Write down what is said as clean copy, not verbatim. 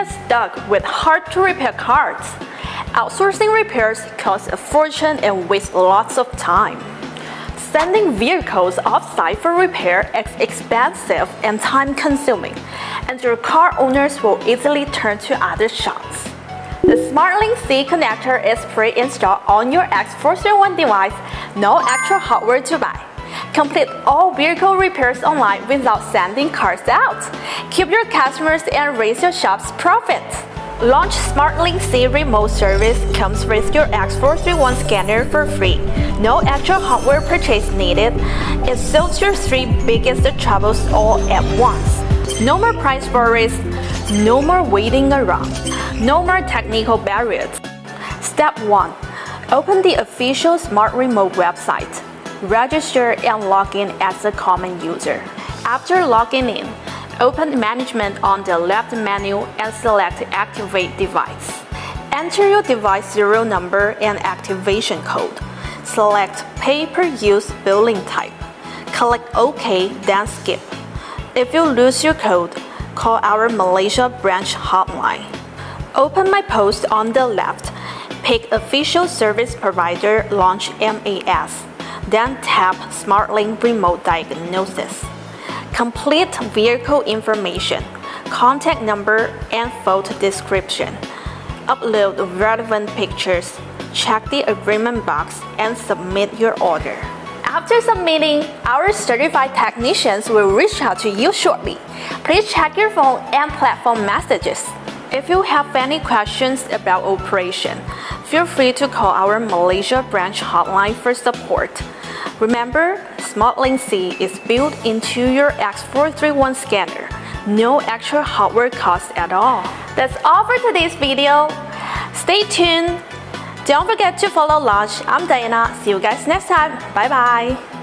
get stuck with hard-to-repair cars. Outsourcing repairs costs a fortune and wastes lots of time. Sending vehicles off-site for repair is expensive and time-consuming, and your car owners will easily turn to other shops. The SmartLink C connector is pre-installed on your X431 device, no extra hardware to buy. Complete all vehicle repairs online without sending cars out. Keep your customers and raise your shop's profits. Launch SmartLink C remote service comes with your X431 scanner for free. No extra hardware purchase needed. It solves your 3 biggest troubles all at once. No more price worries, no more waiting around, no more technical barriers. Step 1. Open the official Smart Remote website. Register and log in as a common user. After logging in, open Management on the left menu and select Activate Device. Enter your device serial number and activation code. Select Pay-per-use billing type. Click OK, then Skip. If you lose your code, call our Malaysia branch hotline. Open My Post on the left. Pick Official Service Provider Launch MAS. Then tap SmartLink Remote Diagnosis. Complete vehicle information, contact number, and photo description. Upload relevant pictures, check the agreement box, and submit your order. After submitting, our certified technicians will reach out to you shortly. Please check your phone and platform messages. If you have any questions about operation, feel free to call our Malaysia branch hotline for support. Remember, SmartLink C is built into your X431 scanner. No extra hardware cost at all. That's all for today's video. Stay tuned. Don't forget to follow Launch. I'm Diana. See you guys next time. Bye bye.